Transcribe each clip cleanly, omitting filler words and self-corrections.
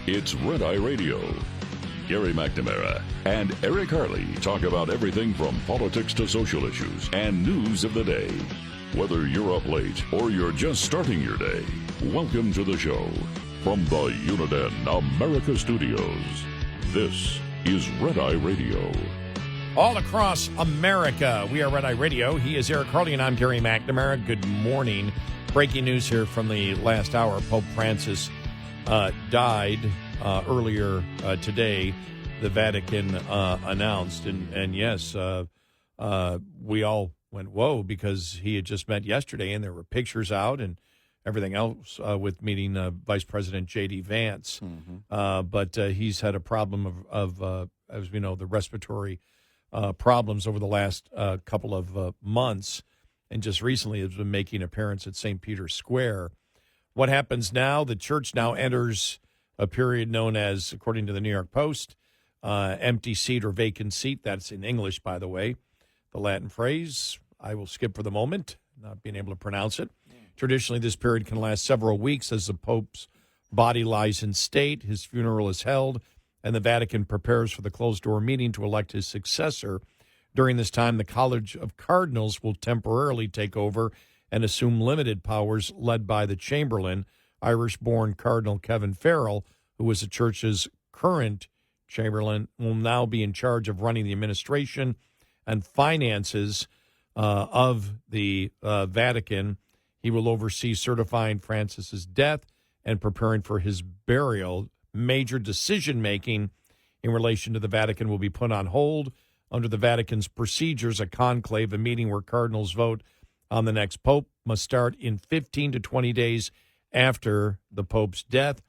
It's Red Eye Radio. Gary McNamara and Eric Harley talk about everything from politics to social issues and news of the day. Whether you're up late or you're just starting your day, welcome to the show. From the Uniden America Studios, this is Red Eye Radio. All across America, we are Red Eye Radio. He is Eric Harley, and I'm Gary McNamara. Good morning. Breaking news here from the last hour. Pope Francis died earlier today, the Vatican announced. And yes, we all went, whoa, because he had just met yesterday, and there were pictures out and everything else with meeting Vice President J.D. Vance. But he's had a problem of as we know, the respiratory problems over the last couple of months, and just recently has been making an appearance at St. Peter's Square. What happens now? The church now enters a period known as, according to the New York Post, empty seat or vacant seat. That's in English, by the way. The Latin phrase, I will skip for the moment, not being able to pronounce it. Traditionally, this period can last several weeks as the Pope's body lies in state, his funeral is held, and the Vatican prepares for the closed-door meeting to elect his successor. During this time, the College of Cardinals will temporarily take over and assume limited powers led by the Chamberlain, Irish-born Cardinal Kevin Farrell, who is the church's current Chamberlain, will now be in charge of running the administration and finances of the Vatican. He will oversee certifying Francis's death and preparing for his burial. Major decision-making in relation to the Vatican will be put on hold. Under the Vatican's procedures, a conclave, a meeting where cardinals vote on the next pope, must start in 15 to 20 days after the pope's death.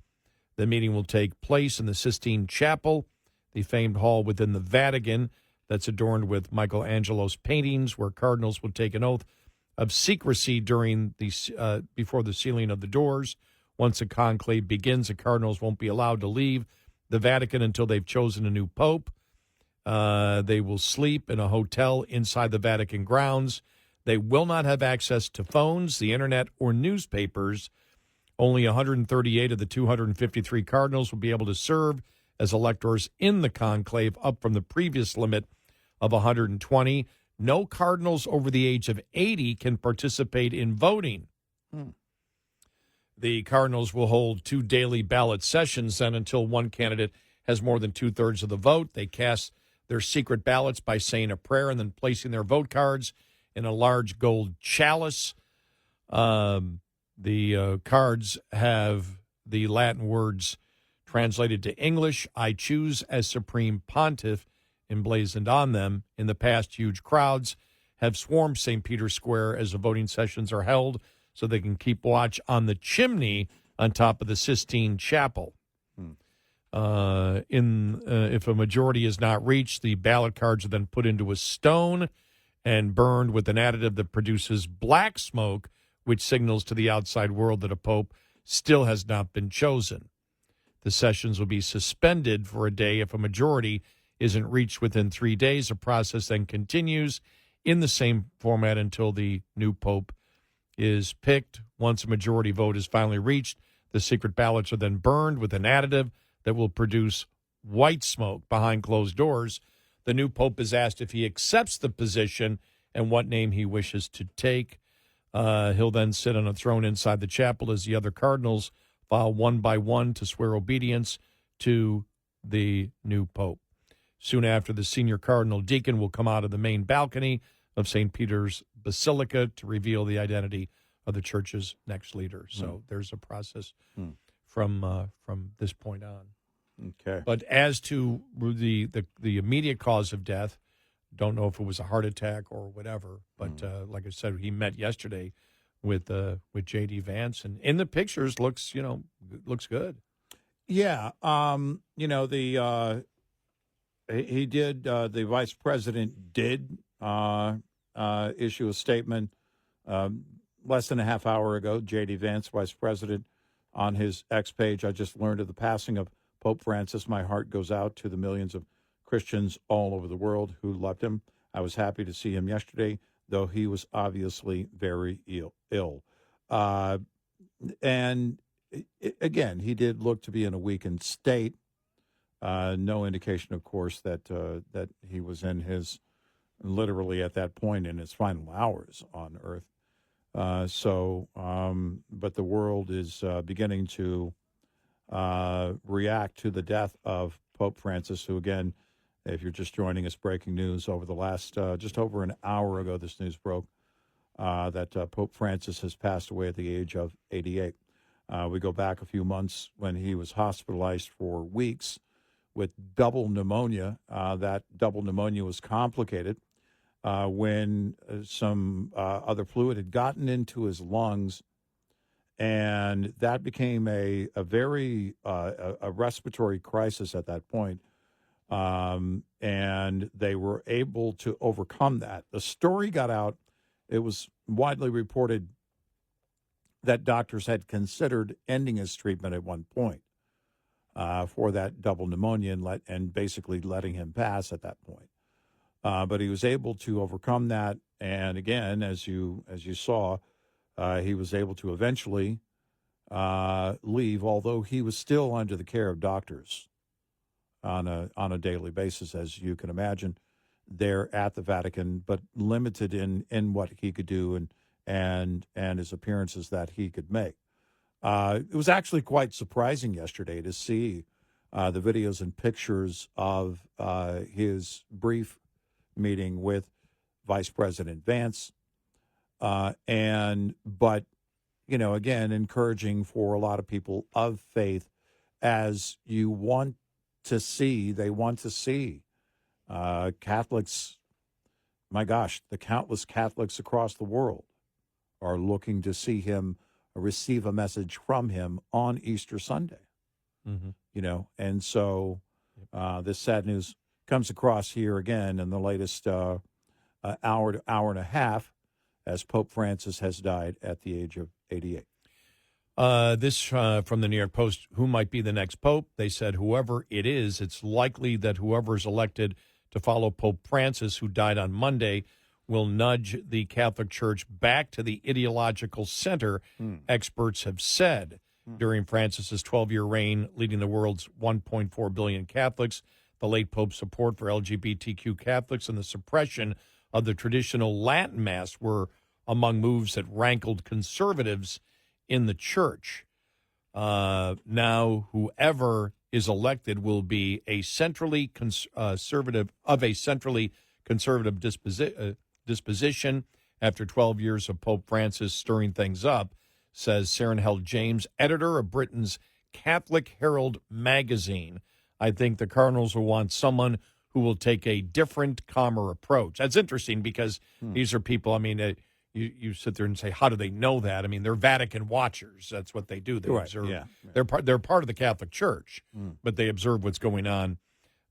The meeting will take place in the Sistine Chapel, the famed hall within the Vatican that's adorned with Michelangelo's paintings, where cardinals will take an oath of secrecy during the before the sealing of the doors. Once the conclave begins, the cardinals won't be allowed to leave the Vatican until they've chosen a new pope. They will sleep in a hotel inside the Vatican grounds. They will not have access to phones, the internet, or newspapers. Only 138 of the 253 cardinals will be able to serve as electors in the conclave, up from the previous limit of 120. No cardinals over the age of 80 can participate in voting. The cardinals will hold 2 daily ballot sessions then until one candidate has more than 2/3 of the vote. They cast their secret ballots by saying a prayer and then placing their vote cards in a large gold chalice. The cards have the Latin words translated to English, "I choose as Supreme Pontiff," emblazoned on them. In the past, huge crowds have swarmed St. Peter's Square as the voting sessions are held, so they can keep watch on the chimney on top of the Sistine Chapel. If a majority is not reached, the ballot cards are then put into a stone and burned with an additive that produces black smoke, which signals to the outside world that a pope still has not been chosen. The sessions will be suspended for a day if a majority isn't reached within 3 days. The process then continues in the same format until the new pope is picked. Once a majority vote is finally reached, the secret ballots are then burned with an additive that will produce white smoke behind closed doors. The new pope is asked if he accepts the position and what name he wishes to take. He'll then sit on a throne inside the chapel as the other cardinals file one by one to swear obedience to the new pope. Soon after, the senior cardinal deacon will come out of the main balcony of St. Peter's Basilica to reveal the identity of the church's next leader. So there's a process from this point on. Okay. But as to the immediate cause of death, don't know if it was a heart attack or whatever. But like I said, he met yesterday with J.D. Vance, and in the pictures looks good. Yeah. He did. The vice president did issue a statement less than a half hour ago. J.D. Vance, vice president, on his X page. "I just learned of the passing of Pope Francis. My heart goes out to the millions of Christians all over the world who loved him. I was happy to see him yesterday, though he was obviously very ill. And again, he did look to be in a weakened state. No indication, of course, that that he was in his literally at that point in his final hours on Earth. But the world is beginning to react to the death of Pope Francis, who, again, if you're just joining us, breaking news over the last just over an hour ago, this news broke that Pope Francis has passed away at the age of 88. We go back a few months when he was hospitalized for weeks with double pneumonia. That double pneumonia was complicated when some other fluid had gotten into his lungs, and that became a very a respiratory crisis at that point. And they were able to overcome that. The story got out. It was widely reported that doctors had considered ending his treatment at one point for that double pneumonia and basically letting him pass at that point. But he was able to overcome that, and again, as you saw, he was able to eventually leave, although he was still under the care of doctors on a daily basis, as you can imagine, there at the Vatican, but limited in what he could do and his appearances that he could make. It was actually quite surprising yesterday to see the videos and pictures of his brief meeting with Vice President Vance, but again, encouraging for a lot of people of faith, as you want to see, they want to see Catholics. My gosh, the countless Catholics across the world are looking to see him receive a message from him on Easter Sunday. Mm-hmm. And so this sad news comes across here again in the latest hour to hour and a half, as Pope Francis has died at the age of 88. This from the New York Post, who might be the next pope? They said whoever it is, it's likely that whoever is elected to follow Pope Francis, who died on Monday, will nudge the Catholic Church back to the ideological center, experts have said. During Francis's 12-year reign, leading the world's 1.4 billion Catholics, the late Pope's support for LGBTQ Catholics and the suppression of the traditional Latin Mass were among moves that rankled conservatives in the church. Now, whoever is elected will be a centrally conservative disposition after 12 years of Pope Francis stirring things up, says Sarenhel James, editor of Britain's Catholic Herald magazine. I think the Cardinals will want someone who will take a different, calmer approach. That's interesting because these are people, you sit there and say, how do they know that? I mean, they're Vatican watchers. That's what they do. They observe. Yeah. They're part of the Catholic Church, but they observe what's going on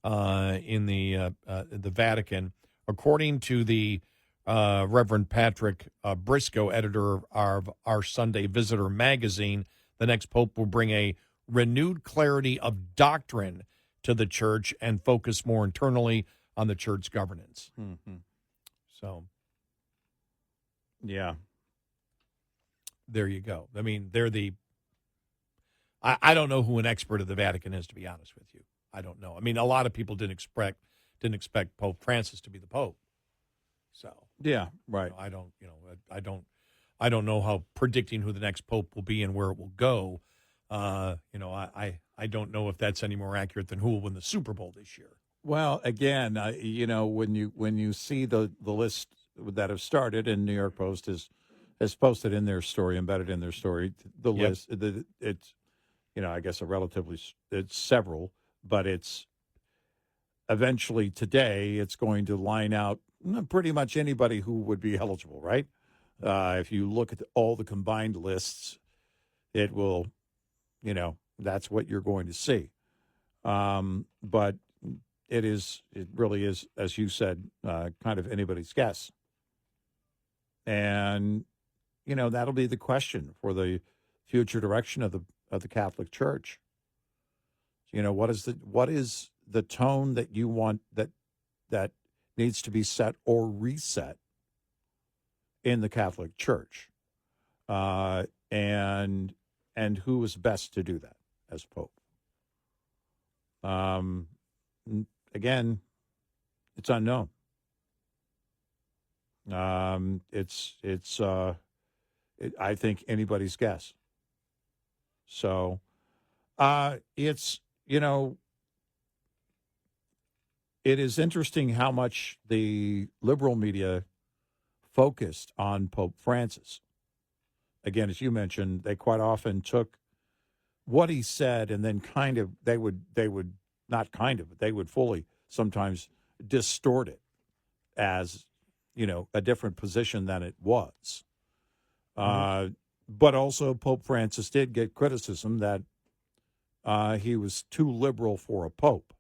in the Vatican. According to the Reverend Patrick Briscoe, editor of our Sunday Visitor magazine, the next pope will bring a renewed clarity of doctrine to the church and focus more internally on the church governance. Mm-hmm. So, yeah, there you go. I mean, they're I don't know who an expert of the Vatican is, to be honest with you. I don't know. I mean, a lot of people didn't expect Pope Francis to be the Pope. So yeah, right. I don't know how predicting who the next Pope will be and where it will go. I don't know if that's any more accurate than who will win the Super Bowl this year. Well, again, when you see the list that have started, and New York Post has posted in their story, embedded in their story, the list. It's I guess it's several, but it's eventually today it's going to line out pretty much anybody who would be eligible, right? If you look at all the combined lists, it will, that's what you're going to see. But it really is, as you said, kind of anybody's guess. And, that'll be the question for the future direction of the Catholic Church. What is the tone that you want that needs to be set or reset in the Catholic Church? And and who was best to do that as Pope. Again, it's unknown. I think anybody's guess. So, it's, it is interesting how much the liberal media focused on Pope Francis. Again, as you mentioned, they quite often took what he said and then they would fully sometimes distort it as, a different position than it was. But also Pope Francis did get criticism that he was too liberal for a pope.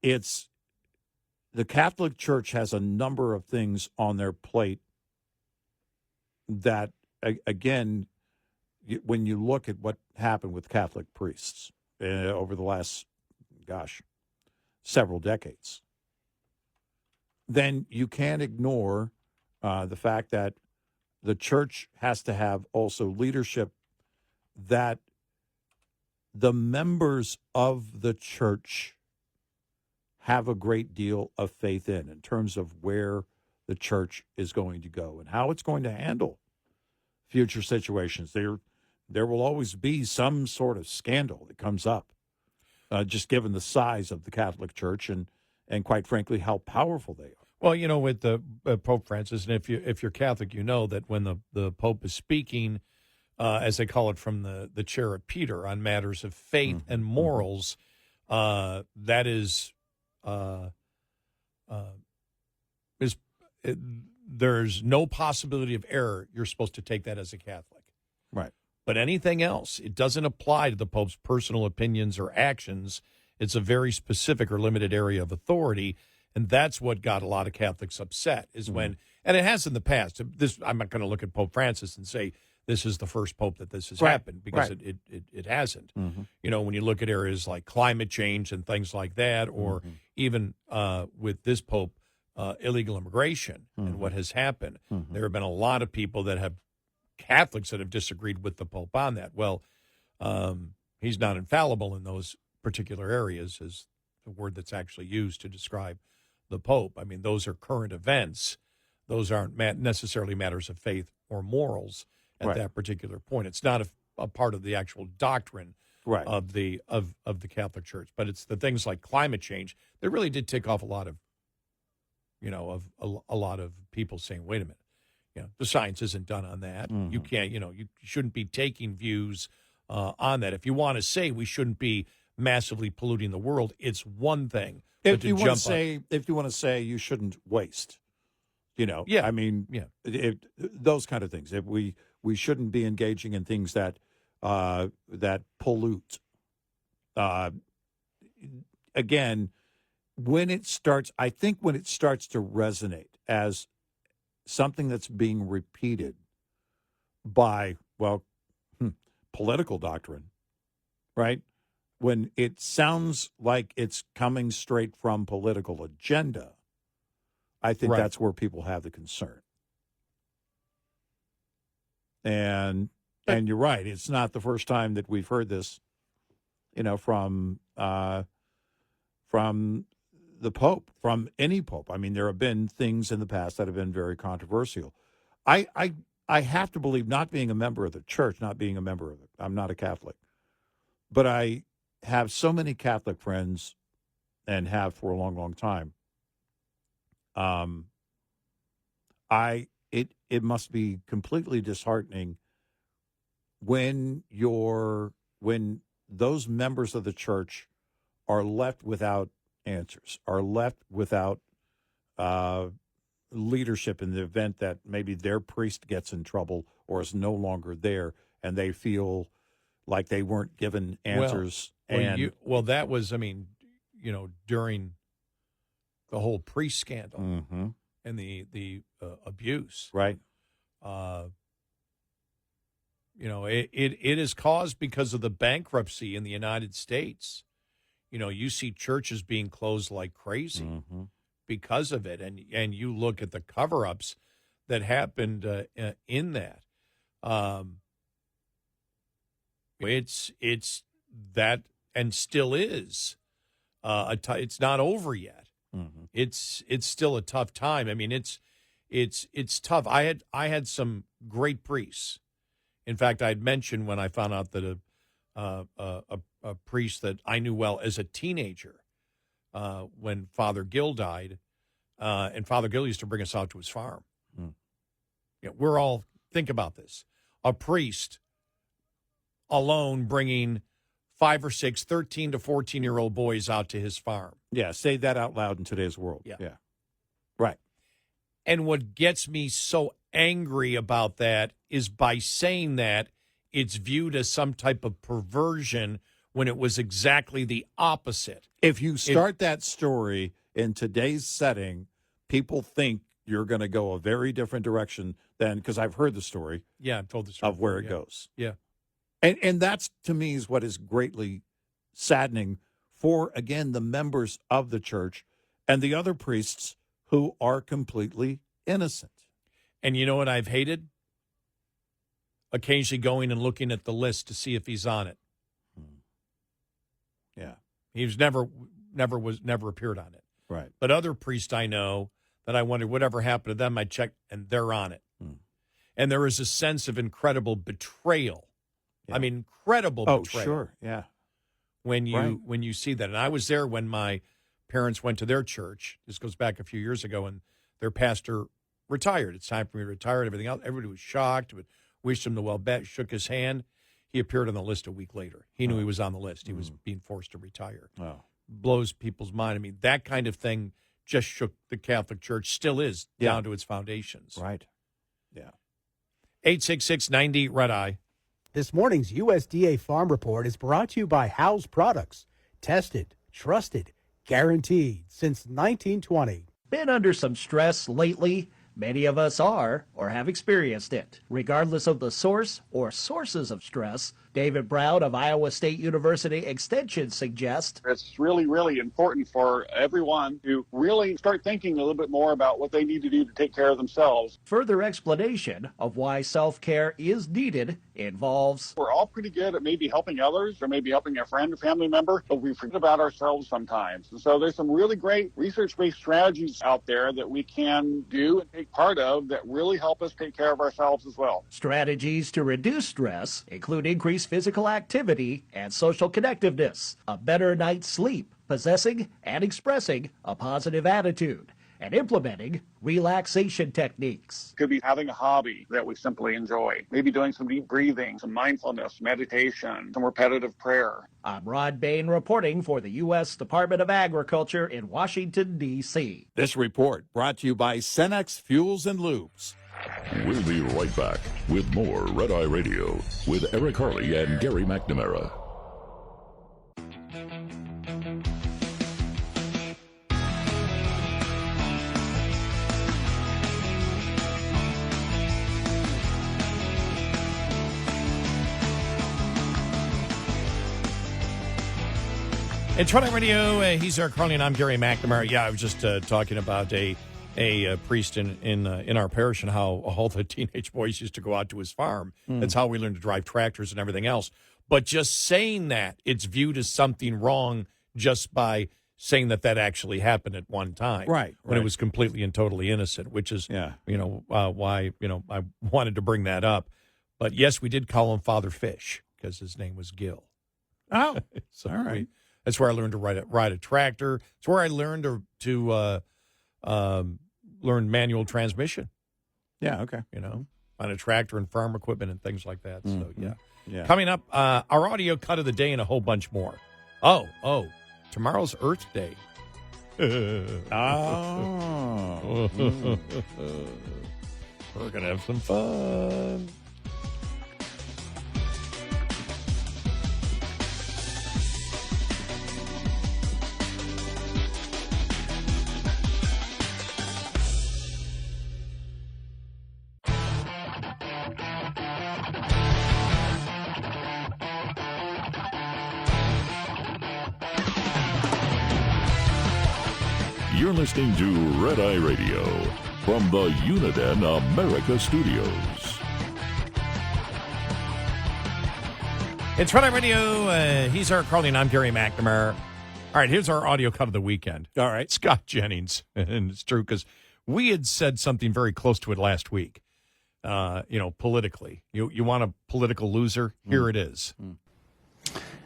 The Catholic Church has a number of things on their plate that, again, when you look at what happened with Catholic priests over the last, several decades, then you can't ignore the fact that the church has to have also leadership that the members of the church have a great deal of faith in terms of where the church is going to go and how it's going to handle future situations. There will always be some sort of scandal that comes up, just given the size of the Catholic Church and quite frankly, how powerful they are. Well, with the Pope Francis, and if you're Catholic, you know that when the Pope is speaking, as they call it, from the chair of Peter on matters of faith and morals, that is there's no possibility of error. You're supposed to take that as a Catholic. Right. But anything else, it doesn't apply to the Pope's personal opinions or actions. It's a very specific or limited area of authority, and that's what got a lot of Catholics upset is when, and it has in the past. I'm not going to look at Pope Francis and say this is the first Pope that this has happened, because it hasn't. When you look at areas like climate change and things like that, or even with this Pope, illegal immigration and what has happened, there have been a lot of people Catholics that have disagreed with the Pope on that. Well, he's not infallible in those particular areas, is the word that's actually used to describe the Pope. I mean, those are current events. Those aren't necessarily matters of faith or morals at that particular point. It's not a part of the actual doctrine of the Catholic Church, but it's the things like climate change that really did tick off a lot of people saying, wait a minute. The science isn't done on that. You can't, you shouldn't be taking views on that. If you want to say we shouldn't be massively polluting the world, it's one thing. If you want to say you shouldn't waste, I mean, those kind of things. If we shouldn't be engaging in things that pollute. Again, when it starts to resonate as something that's being repeated by, political doctrine, right? When it sounds like it's coming straight from political agenda, I think that's where people have the concern. And you're right. It's not the first time that we've heard this, from the Pope, from any Pope. I mean, there have been things in the past that have been very controversial. I have to believe, not being a member of the church, I'm not a Catholic, but I have so many Catholic friends and have for a long, long time. It must be completely disheartening when those members of the church are left without answers, are left without leadership in the event that maybe their priest gets in trouble or is no longer there, and they feel like they weren't given answers. That was, during the whole priest scandal and the abuse, right? It is caused because of the bankruptcy in the United States. You see churches being closed like crazy because of it. And you look at the cover-ups that happened in that. It's that, and still is. It's not over yet. Mm-hmm. It's still a tough time. I mean, it's tough. I had some great priests. In fact, I'd mentioned when I found out that a priest that I knew well as a teenager, when Father Gill died, and Father Gill used to bring us out to his farm. Mm. We're all, think about this, a priest alone bringing 5 or 6, 13 to 14-year-old boys out to his farm. Yeah, say that out loud in today's world. Yeah. Right. And what gets me so angry about that is by saying that, it's viewed as some type of perversion when it was exactly the opposite. If you start that story in today's setting, people think you're going to go a very different direction than, because I've heard the story. Yeah, I've told the story of where it goes. Yeah. And that's, to me, is what is greatly saddening for, again, the members of the church and the other priests who are completely innocent. And you know what I've hated? Occasionally going and looking at the list to see if he's on it. Yeah. He's never appeared on it. Right. But other priests I know that I wondered whatever happened to them, I checked and they're on it. And there is a sense of incredible betrayal. Yeah. I mean, incredible betrayal. Oh, sure. Yeah. When you see that. And I was there when my parents went to their church. This goes back a few years ago, and their pastor retired. It's time for me to retire and everything else. Everybody was shocked, but wished him the well best, shook his hand. He appeared on the list a week later. He knew he was on the list. He was being forced to retire. Oh. Blows people's mind. I mean, that kind of thing just shook the Catholic Church, still is, down to its foundations. Right. Yeah. 866-90-RED-EYE. This morning's USDA Farm Report is brought to you by House Products. Tested, trusted, guaranteed since 1920. Been under some stress lately? Many of us are or have experienced it. Regardless of the source or sources of stress, David Brown of Iowa State University Extension suggests it's really, really important for everyone to really start thinking a little bit more about what they need to do to take care of themselves. Further explanation of why self-care is needed involves, we're all pretty good at maybe helping others or maybe helping a friend or family member, but we forget about ourselves sometimes. And so there's some really great research-based strategies out there that we can do and take part of that really help us take care of ourselves as well. strategies to reduce stress include increased physical activity and social connectiveness, a better night's sleep, possessing and expressing a positive attitude, and implementing relaxation techniques. Could be having a hobby that we simply enjoy, maybe doing some deep breathing, some mindfulness, meditation, some repetitive prayer. I'm Rod Bain reporting for the U.S. Department of Agriculture in Washington, D.C. This report brought to you by Cenex Fuels and Lubes. We'll be right back with more Red Eye Radio with Eric Harley and Gary McNamara. It's Red Eye Radio. He's Eric Harley, and I'm Gary McNamara. Yeah, I was just talking about a priest in our parish and how all the teenage boys used to go out to his farm. That's how we learned to drive tractors and everything else. But just saying that, it's viewed as something wrong just by saying that actually happened at one time. Right. When it was completely and totally innocent, which is, why, I wanted to bring that up. But yes, we did call him Father Fish because his name was Gill. Oh, So all right. that's where I learned to ride a tractor. It's where I learned to learn manual transmission. Yeah, okay. On a tractor and farm equipment and things like that. So yeah. Coming Coming up, our audio cut of the day and a whole bunch more. Oh, tomorrow's Earth Day. Oh. We're gonna have some fun. You're listening to Red Eye Radio from the Uniden America Studios. It's Red Eye Radio. He's Eric Carley, and I'm Gary McNamara. All right, here's our audio cut of the weekend. All right. Scott Jennings. And it's true because we had said something very close to it last week, politically. You want a political loser? Here it is.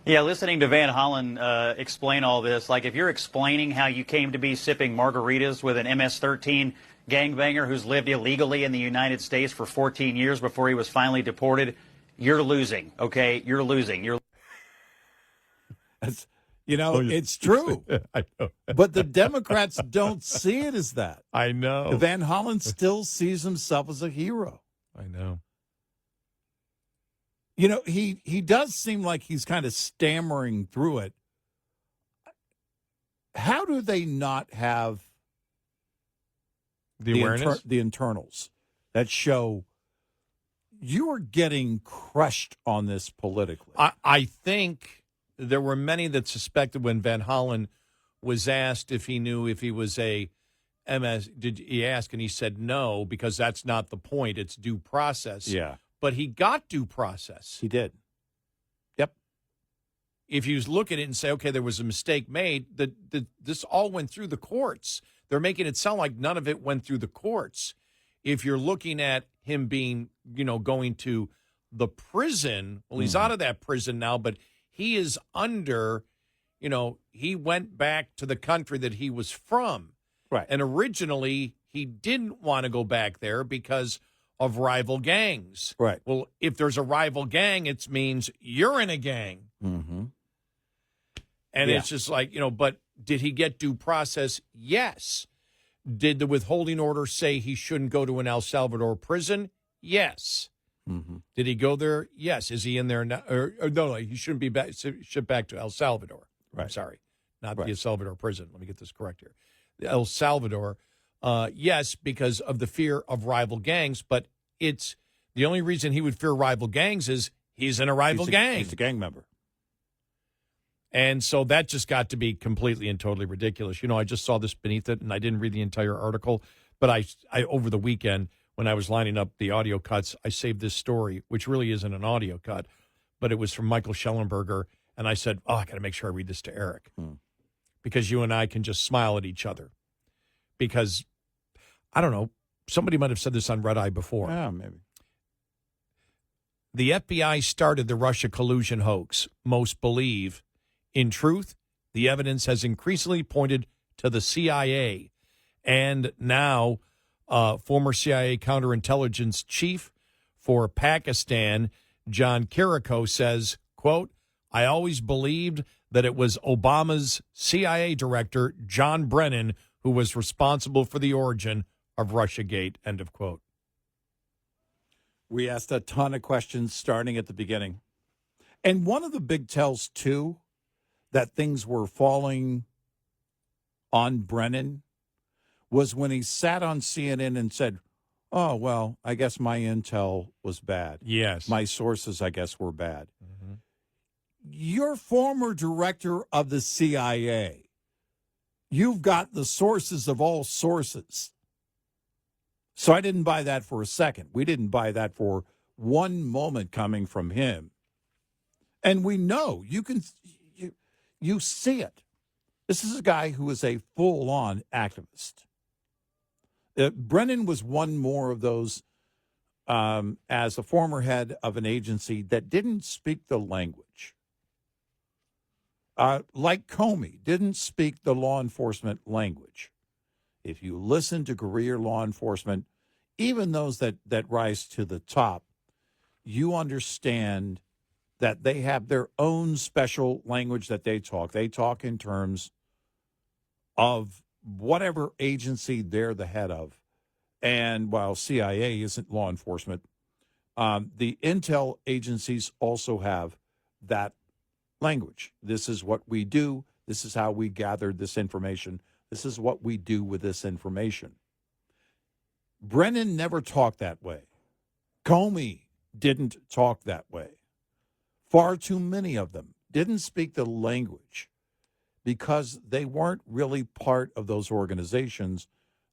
Yeah, listening to Van Hollen explain all this, like if you're explaining how you came to be sipping margaritas with an MS-13 gangbanger who's lived illegally in the United States for 14 years before he was finally deported, you're losing, okay? You're losing. It's true. I know. But the Democrats don't see it as that. I know. Van Hollen still sees himself as a hero. I know. He does seem like he's kind of stammering through it. How do they not have The awareness? the internals that show you are getting crushed on this politically? I think there were many that suspected when Van Hollen was asked if he knew if he was a MS. Did he ask? And he said no, because that's not the point. It's due process. Yeah. But he got due process. He did. Yep. If you look at it and say, okay, there was a mistake made, this all went through the courts. They're making it sound like none of it went through the courts. If you're looking at him being, going to the prison, well, he's out of that prison now, but he is under, he went back to the country that he was from. Right. And originally, he didn't want to go back there because of rival gangs. Right. Well, if there's a rival gang, it means you're in a gang. Mm-hmm. And it's just like, but did he get due process? Yes. Did the withholding order say he shouldn't go to an El Salvador prison? Yes. Mm-hmm. Did he go there? Yes. Is he in there now? Or no, he shouldn't be shipped back to El Salvador. Right. I'm sorry. Not Right. the El Salvador prison. Let me get this correct here. El Salvador, yes, because of the fear of rival gangs, but it's the only reason he would fear rival gangs is he's in a rival gang. He's a gang member. And so that just got to be completely and totally ridiculous. I just saw this beneath it, and I didn't read the entire article, but I over the weekend, when I was lining up the audio cuts, I saved this story, which really isn't an audio cut, but it was from Michael Schellenberger, and I said, I got to make sure I read this to Eric, because you and I can just smile at each other. Because, I don't know, somebody might have said this on Red Eye before. Yeah, maybe. The FBI started the Russia collusion hoax, most believe. In truth, the evidence has increasingly pointed to the CIA. And now, former CIA counterintelligence chief for Pakistan, John Kiriko, says, quote, I always believed that it was Obama's CIA director, John Brennan, who was responsible for the origin of Russiagate, end of quote. We asked a ton of questions starting at the beginning. And one of the big tells, too, that things were falling on Brennan was when he sat on CNN and said, oh, well, I guess my intel was bad. Yes. My sources, I guess, were bad. Mm-hmm. You're former director of the CIA. You've got the sources of all sources. So I didn't buy that for a second. We didn't buy that for one moment coming from him. And we know, you see it. This is a guy who is a full-on activist. Brennan was one more of those, as a former head of an agency that didn't speak the language. Like Comey, didn't speak the law enforcement language. If you listen to career law enforcement, even those that rise to the top, you understand that they have their own special language that they talk. They talk in terms of whatever agency they're the head of. And while CIA isn't law enforcement, the intel agencies also have that language. This is what we do. This is how we gathered this information. This is what we do with this information. Brennan never talked that way. Comey didn't talk that way. Far too many of them didn't speak the language because they weren't really part of those organizations.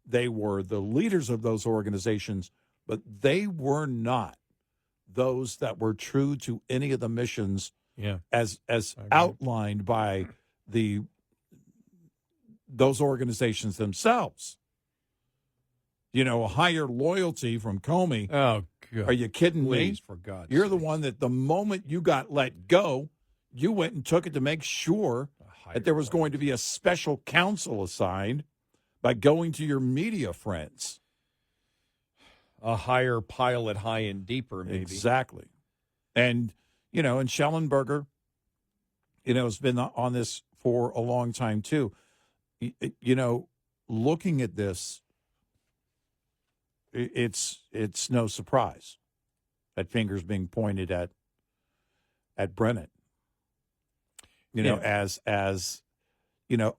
They were the leaders of those organizations, but they were not those that were true to any of the missions as outlined by those organizations themselves. A higher loyalty from Comey. Oh, God. Are you kidding Please, me? for God's You're the sakes. one that the moment you got let go, you went and took it to make sure that there was going to be a special counsel assigned by going to your media friends. A higher pilot, high and deeper, maybe. Exactly. And, and Schellenberger, has been on this for a long time, too. Looking at this, it's no surprise that fingers being pointed at Brennan. As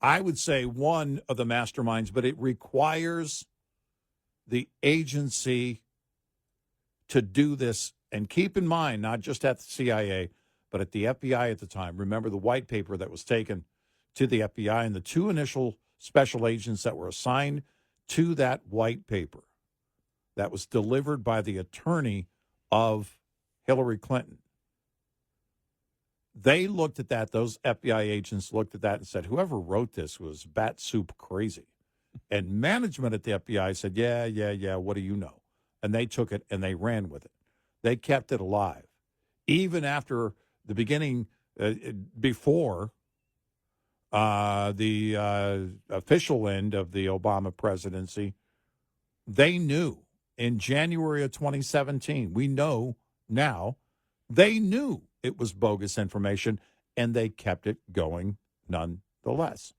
I would say one of the masterminds, but it requires the agency to do this. And keep in mind, not just at the CIA, but at the FBI at the time. Remember the white paper that was taken to the FBI and the two initial special agents that were assigned to that white paper that was delivered by the attorney of Hillary Clinton. They looked at that, those FBI agents looked at that and said, whoever wrote this was bat soup crazy. And management at the FBI said, yeah, what do you know? And they took it and they ran with it. They kept it alive. Even after the beginning, before the official end of the Obama presidency, they knew in January of 2017, we know now, they knew it was bogus information, and they kept it going nonetheless.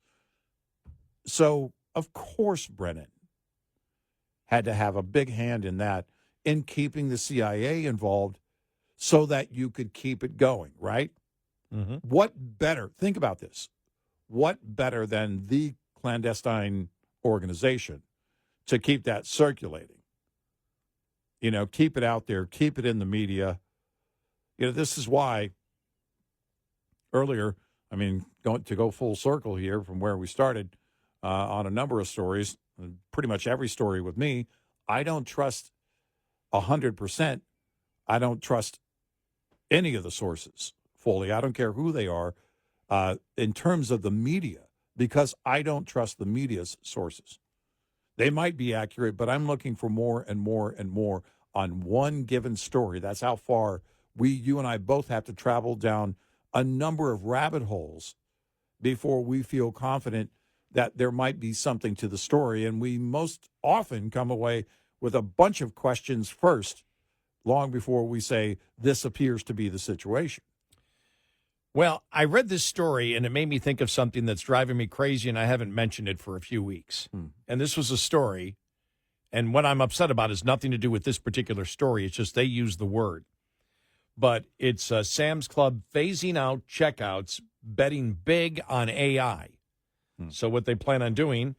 So, of course, Brennan had to have a big hand in that, in keeping the CIA involved so that you could keep it going, right? Mm-hmm. What better, think about this, what better than the clandestine organization to keep that circulating? Keep it out there, keep it in the media. This is why earlier, going to go full circle here from where we started on a number of stories, pretty much every story with me, I don't trust 100%. I don't trust any of the sources fully. I don't care who they are in terms of the media, because I don't trust the media's sources. They might be accurate, but I'm looking for more and more and more on one given story. That's how far you and I both have to travel down a number of rabbit holes before we feel confident that there might be something to the story. And we most often come away with a bunch of questions first, long before we say this appears to be the situation. Well, I read this story, and it made me think of something that's driving me crazy, and I haven't mentioned it for a few weeks. And this was a story, and what I'm upset about is nothing to do with this particular story. It's just they use the word. But it's Sam's Club phasing out checkouts, betting big on AI. So what they plan on doing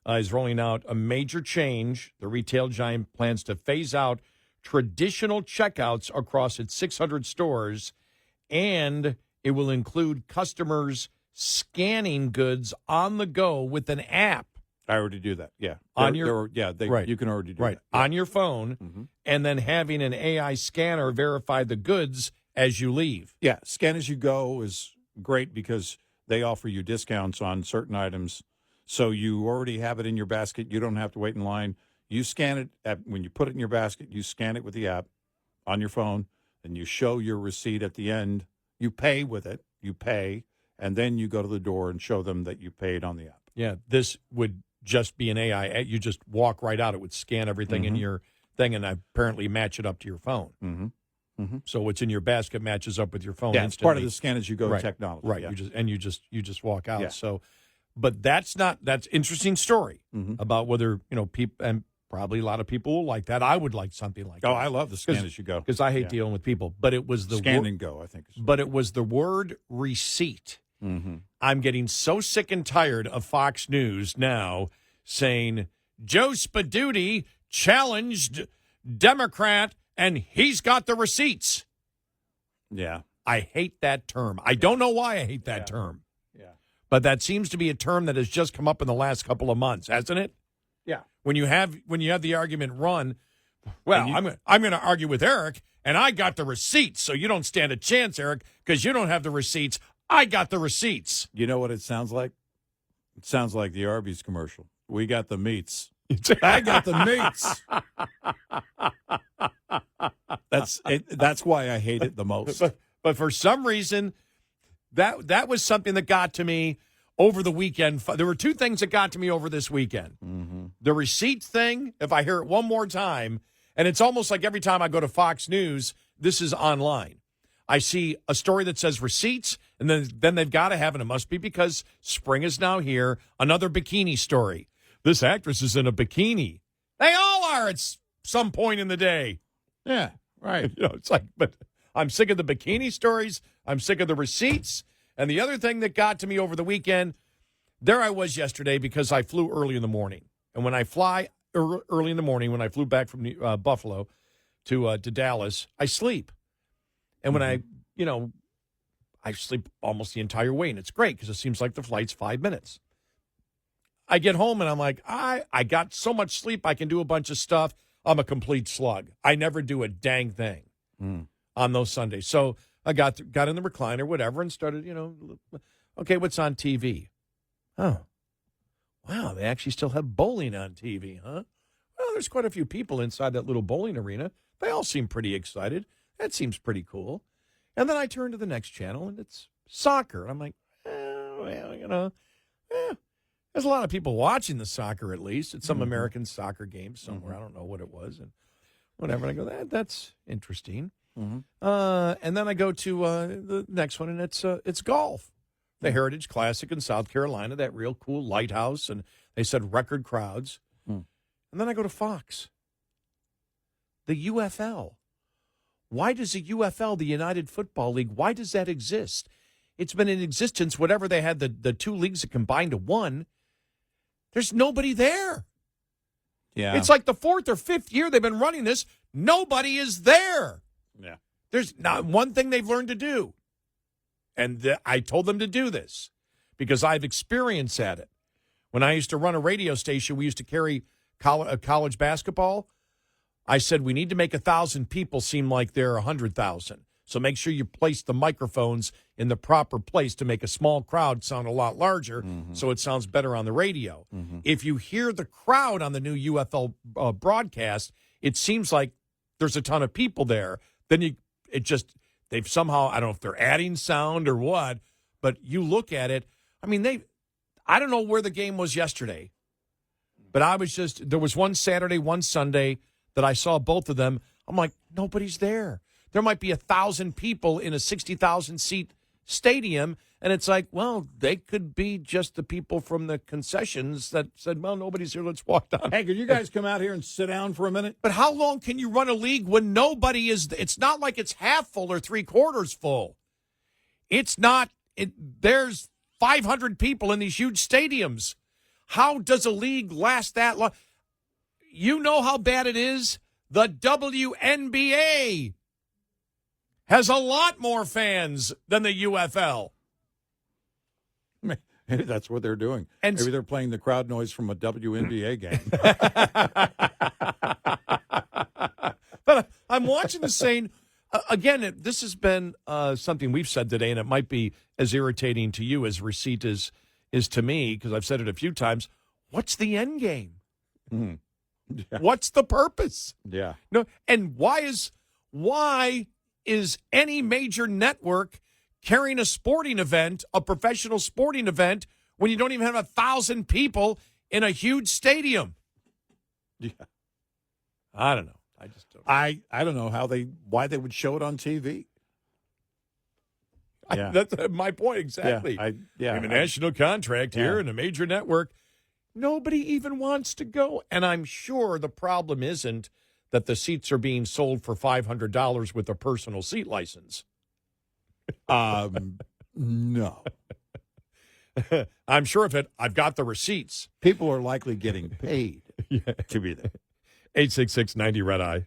is rolling out a major change. The retail giant plans to phase out traditional checkouts across its 600 stores, and it will include customers scanning goods on the go with an app. I already do that. Yeah. On your right. You can already do that. Yeah. On your phone, and then having an AI scanner verify the goods as you leave. Yeah, scan as you go is great because they offer you discounts on certain items. So you already have it in your basket. You don't have to wait in line. You scan it when you put it in your basket, you scan it with the app on your phone, and you show your receipt at the end. You pay with it. You pay, and then you go to the door and show them that you paid on the app. Yeah, this would just be an AI. You just walk right out. It would scan everything in your thing and apparently match it up to your phone. So what's in your basket matches up with your phone. Yeah, instantly. it's part of the scan as you go technology. Right. Yeah. You just walk out. Yeah. So, but that's interesting story about whether people, and probably a lot of people will like that. I would like something like that. Oh, I love the scan as you go because I hate dealing with people. But it was the scan and go. I think. But it was the word receipt. I'm getting so sick and tired of Fox News now saying Joe Spaduti challenged Democrat and he's got the receipts. Yeah. I hate that term. I don't know why I hate that term. Yeah. But that seems to be a term that has just come up in the last couple of months, hasn't it? Yeah. When you have the argument run, Well, I'm going to argue with Eric, and I got the receipts, so you don't stand a chance, Eric, because you don't have the receipts. I got the receipts. You know what it sounds like? It sounds like the Arby's commercial. We got the meats. I got the meats. That's why I hate it the most. But for some reason, that was something that got to me over the weekend. There were two things that got to me over this weekend. Mm-hmm. The receipts thing, if I hear it one more time, and it's almost like every time I go to Fox News, this is online. I see a story that says receipts, and then they've got to have, and it must be because spring is now here, another bikini story. This actress is in a bikini. They all are at some point in the day. Yeah, right. It's like, but I'm sick of the bikini stories. I'm sick of the receipts. And the other thing that got to me over the weekend, there I was yesterday because I flew early in the morning. And when I fly early in the morning, when I flew back from Buffalo to Dallas, I sleep. And when I sleep almost the entire way, and it's great because it seems like the flight's 5 minutes. I get home and I'm like, I got so much sleep, I can do a bunch of stuff. I'm a complete slug. I never do a dang thing on those Sundays. So I got in the recliner, whatever, and started, okay, what's on TV? Oh, wow, they actually still have bowling on TV, huh? Well, there's quite a few people inside that little bowling arena. They all seem pretty excited. That seems pretty cool. And then I turn to the next channel, and it's soccer. And I'm like, there's a lot of people watching the soccer, at least. It's some American soccer game somewhere. I don't know what it was. And whatever. And I go, that's interesting. Mm-hmm. And then I go to the next one, and it's golf. The Heritage Classic in South Carolina, that real cool lighthouse. And they said record crowds. And then I go to Fox. The UFL. Why does the UFL, the United Football League, why does that exist? It's been in existence, whatever they had, the two leagues that combined to one. There's nobody there. Yeah. It's like the fourth or fifth year they've been running this. Nobody is there. Yeah. There's not one thing they've learned to do. And I told them to do this because I've experience at it. When I used to run a radio station, we used to carry college basketball. I said, we need to make 1,000 people seem like they're 100,000. So make sure you place the microphones in the proper place to make a small crowd sound a lot larger so it sounds better on the radio. Mm-hmm. If you hear the crowd on the new UFL broadcast, it seems like there's a ton of people there. Then they've somehow, I don't know if they're adding sound or what, but you look at it. I mean, I don't know where the game was yesterday, but there was one Saturday, one Sunday that I saw both of them. I'm like, nobody's there. There might be 1,000 people in a 60,000-seat stadium, and it's like, well, they could be just the people from the concessions that said, well, nobody's here, let's walk down. Hey, could you guys come out here and sit down for a minute? But how long can you run a league when nobody is? It's not like it's half full or three-quarters full. It's not. There's 500 people in these huge stadiums. How does a league last that long? You know how bad it is? The WNBA has a lot more fans than the UFL. Maybe that's what they're doing. And maybe they're playing the crowd noise from a WNBA game. But I'm watching the same. Again, this has been something we've said today, and it might be as irritating to you as receipt is to me, because I've said it a few times. What's the end game? Yeah. What's the purpose? Yeah. No, and why is any major network carrying a sporting event, a professional sporting event, when you don't even have 1,000 people in a huge stadium? Yeah. I don't know. I just don't. I don't know why they would show it on TV. Yeah. That's my point exactly. We have a national contract here and a major network. Nobody even wants to go. And I'm sure the problem isn't that the seats are being sold for $500 with a personal seat license. No. I'm sure of it. I've got the receipts. People are likely getting paid to be there. 866-90 Red Eye.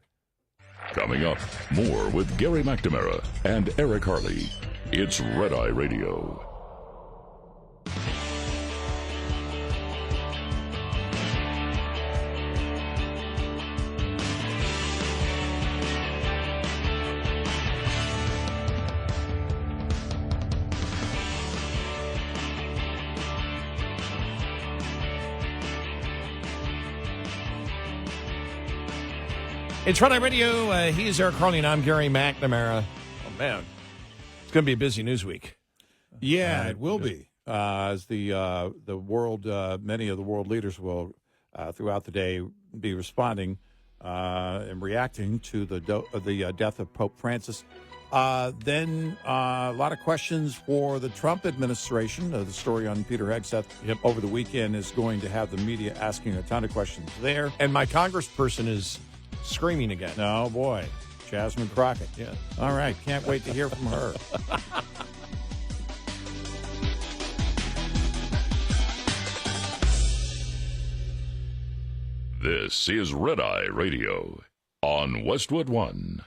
Coming up, more with Gary McNamara and Eric Harley. It's Red Eye Radio. It's Red Eye Radio. He's Eric Harley, and I'm Gary McNamara. Oh, man. It's going to be a busy news week. Yeah, it will be. As the world, many of the world leaders will, throughout the day, be responding and reacting to the death of Pope Francis. Then a lot of questions for the Trump administration. The story on Peter Hegseth over the weekend is going to have the media asking a ton of questions there. And my congressperson is screaming again. Oh, boy. Jasmine Crockett. Yeah. All right. Can't wait to hear from her. This is Red Eye Radio on Westwood One.